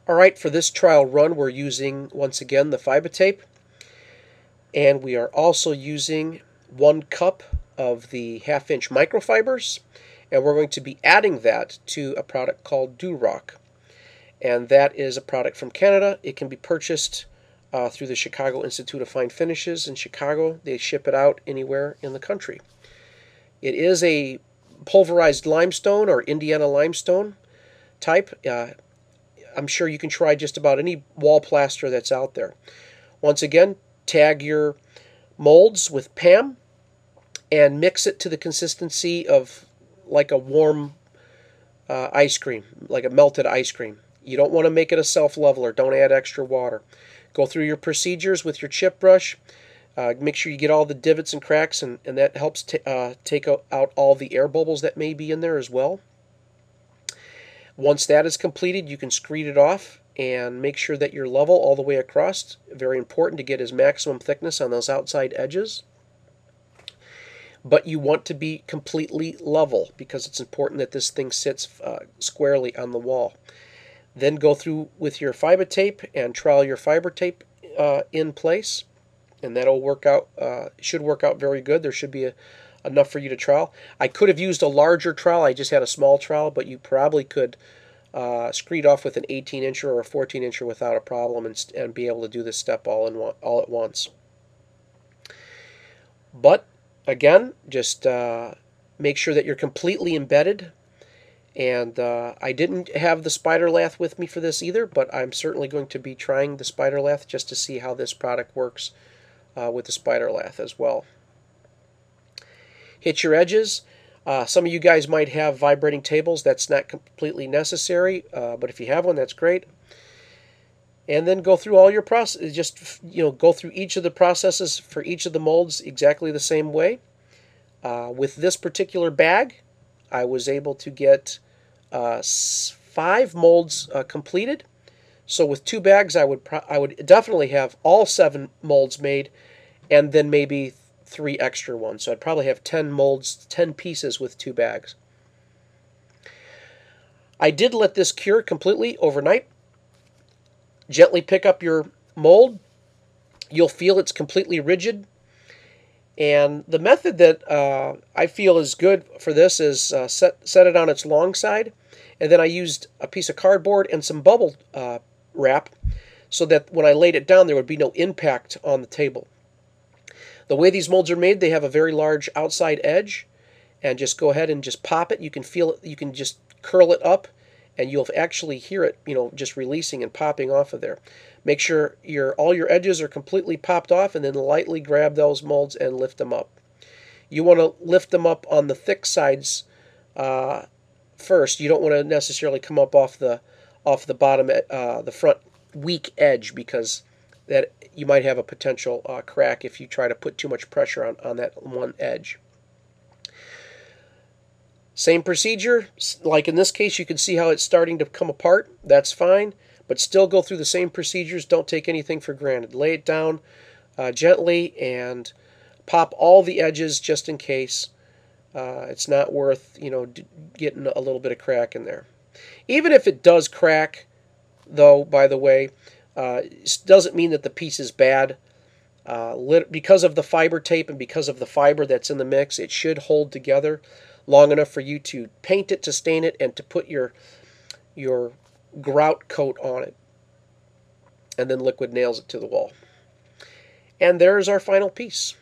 Alright, for this trial run we're using once again the fiber tape, and we are also using 1 cup of the 1/2 inch microfibers, and we're going to be adding that to a product called Durock, and that is a product from Canada. It can be purchased through the Chicago Institute of Fine Finishes in Chicago. They ship it out anywhere in the country. It is a pulverized limestone or Indiana limestone type. I'm sure you can try just about any wall plaster that's out there. Once again, tag your molds with PAM and mix it to the consistency of like a warm ice cream, like a melted ice cream. You don't want to make it a self-leveler. Don't add extra water. Go through your procedures with your chip brush. Make sure you get all the divots and cracks, and that helps take out all the air bubbles that may be in there as well. Once that is completed, you can screed it off and make sure that you're level all the way across. Very important to get as maximum thickness on those outside edges. But you want to be completely level because it's important that this thing sits squarely on the wall. Then go through with your fiber tape and trowel your fiber tape in place, and that'll work out. Should work out very good. There should be enough for you to trowel. I could have used a larger trowel. I just had a small trowel, but you probably could screed off with an 18-incher or a 14-incher without a problem and be able to do this step all at once. But again, just make sure that you're completely embedded. And I didn't have the spider lathe with me for this either, but I'm certainly going to be trying the spider lathe just to see how this product works with the spider lathe as well. Hit your edges. Some of you guys might have vibrating tables. That's not completely necessary, but if you have one, that's great. And then go through all your process. Just go through each of the processes for each of the molds exactly the same way. With this particular bag, I was able to get 5 molds completed. So with 2 bags, I would definitely have all 7 molds made, and then maybe 3 extra ones. So I'd probably have 10 molds, 10 pieces with 2 bags. I did let this cure completely overnight. Gently pick up your mold. You'll feel it's completely rigid. And the method that I feel is good for this is set it on its long side, and then I used a piece of cardboard and some bubble wrap so that when I laid it down there would be no impact on the table. The way these molds are made, they have a very large outside edge, and just go ahead and just pop it. You can feel it. You can just curl it up, and you'll actually hear it, just releasing and popping off of there. Make sure all your edges are completely popped off, and then lightly grab those molds and lift them up. You want to lift them up on the thick sides first. You don't want to necessarily come up off the bottom, the front weak edge, because that you might have a potential crack if you try to put too much pressure on that one edge. Same procedure, like in this case, you can see how it's starting to come apart. That's fine, but still go through the same procedures. Don't take anything for granted. Lay it down gently and pop all the edges just in case. It's not worth getting a little bit of crack in there. Even if it does crack, though, by the way, it doesn't mean that the piece is bad. Because of the fiber tape and because of the fiber that's in the mix, it should hold together long enough for you to paint it, to stain it, and to put your grout coat on it, and then liquid nails it to the wall. And there's our final piece.